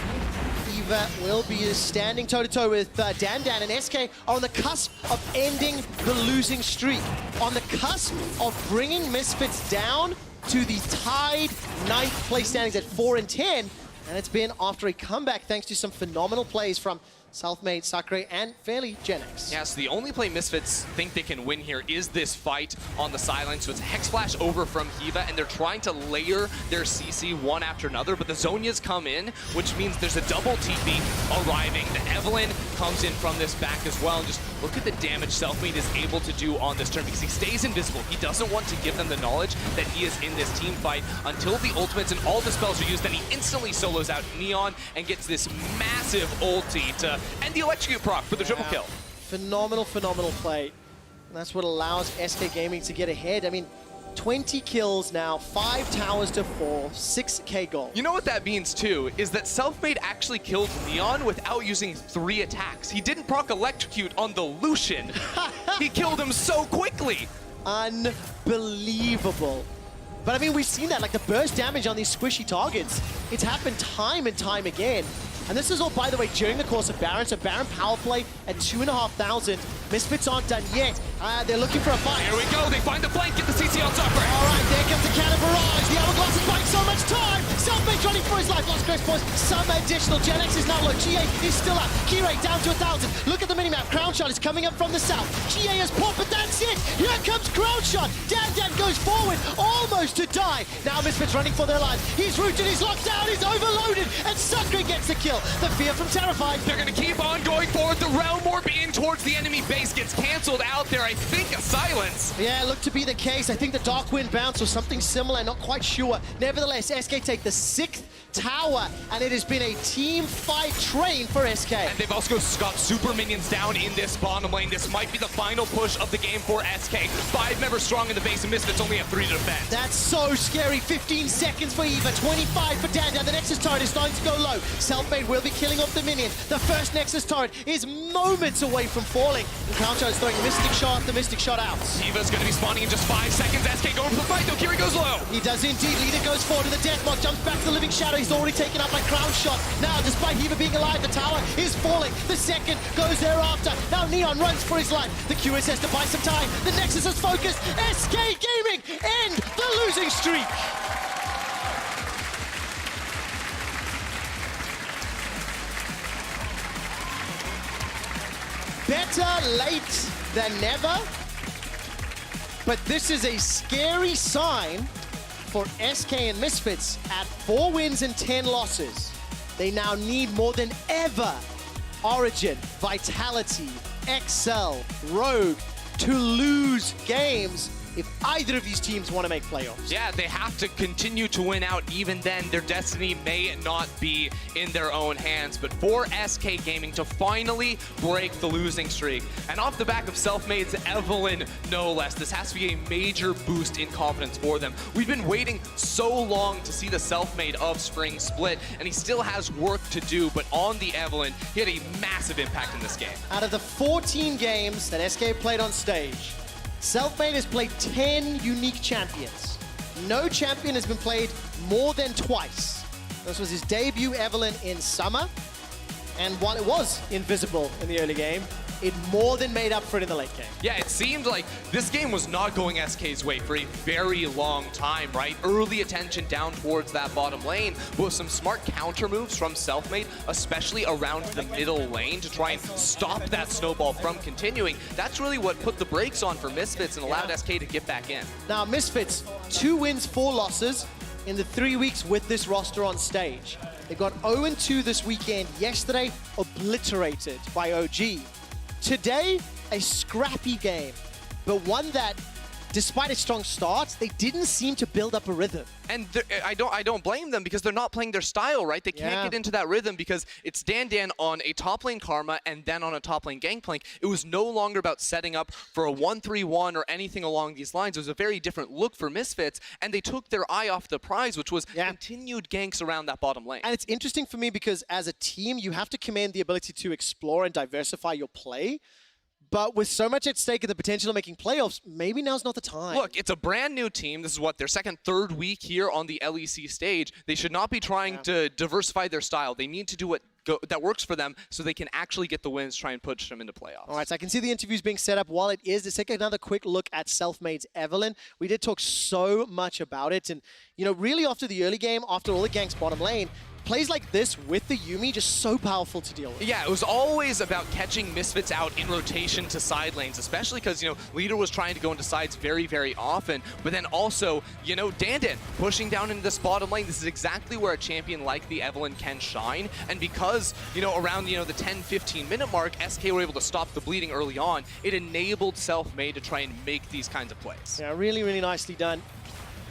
Eva will be standing toe-to-toe with Dandan, and SK are on the cusp of ending the losing streak. On the cusp of bringing Misfits down to the tied 9th place standings at 4 and 10. And it's been after a comeback thanks to some phenomenal plays from Selfmade, Sakurai, and fairly Genex. Yeah, so the only play Misfits think they can win here is this fight on the sideline. So it's a Hex Flash over from Hiva, and they're trying to layer their CC one after another, but the Zhonya's come in, which means there's a double TP arriving. The Evelyn comes in from this back as well, and just look at the damage Selfmade is able to do on this turn because he stays invisible. He doesn't want to give them the knowledge that he is in this team fight until the ultimates and all the spells are used. Then he instantly solos out Neon and gets this massive ulti to end the electrocute proc for the triple kill. Phenomenal, phenomenal play. And that's what allows SK Gaming to get ahead. I mean, 20 kills now, 5 towers to 4, 6k gold. You know what that means too, is that Selfmade actually killed Neon without using 3 attacks. He didn't proc electrocute on the Lucian. He killed him so quickly. Unbelievable. But I mean, we've seen that, like the burst damage on these squishy targets. It's happened time and time again. And this is all, by the way, during the course of Baron. So Baron power play at 2,500. Misfits aren't done yet. They're looking for a fight. Here we go. They find the flank. Get the CC on Sakurai. All right, there comes the cannon barrage. The Hourglass is buying so much time. Selfmade's running for his life. Lost Grace points. Some additional. Genex is now low. GA is still up. Kirei down to 1,000. Look at the minimap. Crownshot is coming up from the south. GA has popped, but that's it. Here comes Crownshot. Dan goes forward, almost to die. Now Misfits running for their life. He's rooted, he's locked down, he's overloaded, and Sakurai gets the kill. The fear from Terrified. They're going to keep on going forward. The Realm Orb in towards the enemy base gets canceled out there. I think a silence. Yeah, looked to be the case. I think the Dark Wind bounce or something similar, not quite sure. Nevertheless, SK take the 6th tower, and it has been a team fight train for SK. And they've also got super minions down in this bottom lane. This might be the final push of the game for SK. 5 members strong in the base, and Misfits only have 3 to defend. That's so scary. 15 seconds for Eva, 25 for Dandan. The Nexus turret is starting to go low. Selfmade will be killing off the minion. The first Nexus turret is moments away from falling. And Crownshot is throwing Mystic Shot after Mystic Shot out. Eva's going to be spawning in just 5 seconds. SK going for the fight, though. Kiri goes low. He does indeed. Leader goes forward to the Deathmark, jumps back to the Living Shadow. He's already taken out by Crownshot. Now, despite Eva being alive, the tower is falling. The second goes thereafter. Now Neon runs for his life. The QS has to buy some time. The Nexus is focused. SK Gaming end the losing streak. Better late than never, but this is a scary sign for SK and Misfits at 4 wins and 10 losses. They now need more than ever Origin, Vitality, Excel, Rogue to lose games if either of these teams want to make playoffs. Yeah, they have to continue to win out. Even then, their destiny may not be in their own hands. But for SK Gaming to finally break the losing streak, and off the back of Selfmade's Evelyn, no less, this has to be a major boost in confidence for them. We've been waiting so long to see the Selfmade of Spring Split, and he still has work to do, but on the Evelyn, he had a massive impact in this game. Out of the 14 games that SK played on stage, Selfmade has played 10 unique champions. No champion has been played more than twice. This was his debut Evelyn in summer, and while it was invisible in the early game, it more than made up for it in the late game. Yeah, it seemed like this game was not going SK's way for a very long time, right? Early attention down towards that bottom lane, but with some smart counter moves from Selfmade, especially around the middle lane to try and stop that snowball from continuing. That's really what put the brakes on for Misfits and allowed SK to get back in. Now, Misfits, 2 wins, 4 losses in the 3 weeks with this roster on stage. They got 0-2 this weekend. Yesterday, obliterated by OG. Today, a scrappy game, but one that, despite a strong start, they didn't seem to build up a rhythm. And I don't blame them because they're not playing their style, right? They can't get into that rhythm because it's Dan on a top lane Karma and then on a top lane Gangplank. It was no longer about setting up for a 1-3-1 or anything along these lines. It was a very different look for Misfits, and they took their eye off the prize, which was continued ganks around that bottom lane. And it's interesting for me because as a team, you have to command the ability to explore and diversify your play. But with so much at stake and the potential of making playoffs, maybe now's not the time. Look, it's a brand new team. This is what, their second, third week here on the LEC stage. They should not be trying to diversify their style. They need to do what that works for them so they can actually get the wins, try and push them into playoffs. All right, so I can see the interviews being set up while it is. Let's take another quick look at Selfmade's Evelyn. We did talk so much about it. And, you know, really after the early game, after all the ganks bottom lane, plays like this with the Yuumi, just so powerful to deal with. Yeah, it was always about catching Misfits out in rotation to side lanes, especially because, you know, Leader was trying to go into sides very, very often. But then also, you know, Dan pushing down into this bottom lane. This is exactly where a champion like the Evelyn can shine. And because, you know, around, you know, the 10-15 minute mark, SK were able to stop the bleeding early on. It enabled Selfmade to try and make these kinds of plays. Yeah, really, really nicely done.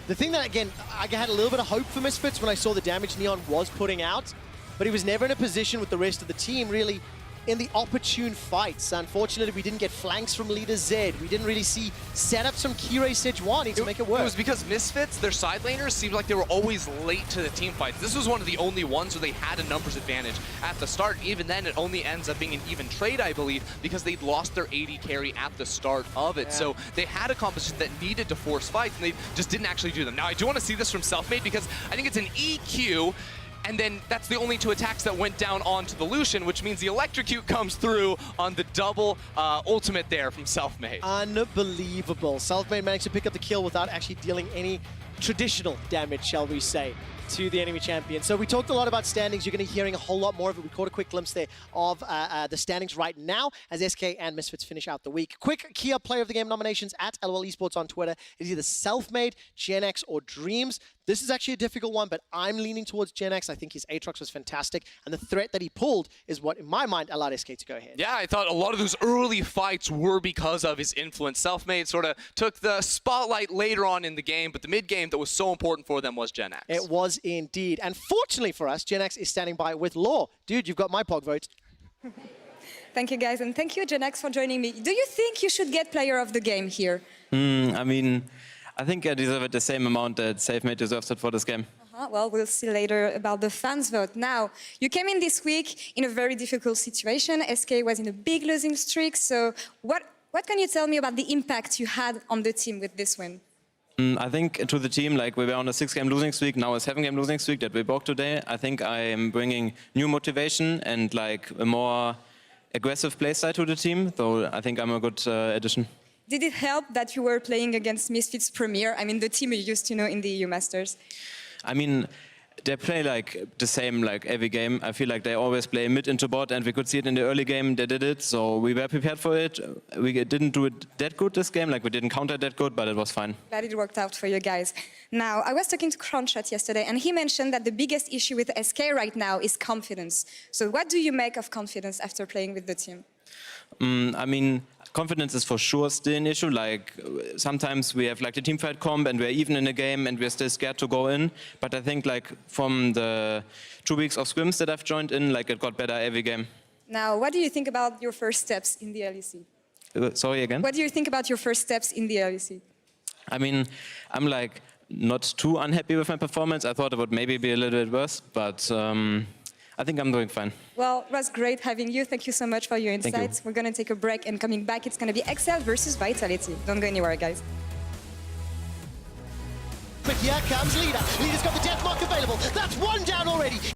The thing that, again, I had a little bit of hope for Misfits when I saw the damage Neon was putting out, but he was never in a position with the rest of the team, really, in the opportune fights. Unfortunately, we didn't get flanks from Leader Zed. We didn't really see setups from Kirei Sejuani to make it work. It was because Misfits, their side laners, seemed like they were always late to the team fights. This was one of the only ones where they had a numbers advantage at the start. Even then, it only ends up being an even trade, I believe, because they'd lost their AD carry at the start of it. So they had a composition that needed to force fights, and they just didn't actually do them. Now, I do want to see this from Selfmade because I think it's an EQ, and then that's the only 2 attacks that went down onto the Lucian, which means the Electrocute comes through on the double ultimate there from Selfmade. Unbelievable. Selfmade managed to pick up the kill without actually dealing any traditional damage, shall we say, to the enemy champion. So we talked a lot about standings. You're going to be hearing a whole lot more of it. We caught a quick glimpse there of the standings right now as SK and Misfits finish out the week. Quick Kia Player of the Game nominations at LOL Esports on Twitter. It's either Selfmade, Gen X, or Dreams. This is actually a difficult one, but I'm leaning towards Gen X. I think his Aatrox was fantastic, and the threat that he pulled is what, in my mind, allowed SK to go ahead. Yeah, I thought a lot of those early fights were because of his influence. Selfmade sort of took the spotlight later on in the game, but the mid-game that was so important for them was Gen X. It was indeed. And fortunately for us, Gen X is standing by with Law. Dude, you've got my POG vote. Thank you, guys, and thank you, Gen X, for joining me. Do you think you should get Player of the Game here? I mean, I think I deserve it the same amount that Selfmade deserves it for this game. Well, we'll see later about the fans' vote. Now, you came in this week in a very difficult situation. SK was in a big losing streak, so what can you tell me about the impact you had on the team with this win? I think to the team, like we were on a 6-game losing streak, now a 7-game losing streak that we broke today. I think I am bringing new motivation and like a more aggressive playstyle to the team, so I think I'm a good addition. Did it help that you were playing against Misfits Premier? I mean, the team you used to know in the EU Masters. I mean, they play like the same like every game. I feel like they always play mid into bot, and we could see it in the early game. They did it, so we were prepared for it. We didn't do it that good this game, like we didn't counter that good, but it was fine. Glad it worked out for you guys. Now, I was talking to Cronshot yesterday, and he mentioned that the biggest issue with SK right now is confidence. So what do you make of confidence after playing with the team? I mean, confidence is for sure still an issue. Like sometimes we have like the teamfight comp and we're even in a game and we're still scared to go in. But I think like from the 2 weeks of scrims that I've joined in, like it got better every game. Now, what do you think about your first steps in the LEC? Sorry again? What do you think about your first steps in the LEC? I mean, I'm like not too unhappy with my performance. I thought it would maybe be a little bit worse, but I think I'm doing fine. Well, it was great having you. Thank you so much for your insights. We're going to take a break, and coming back, it's going to be Excel versus Vitality. Don't go anywhere, guys. But here comes Leader. Leader's got the death mark available. That's one down already.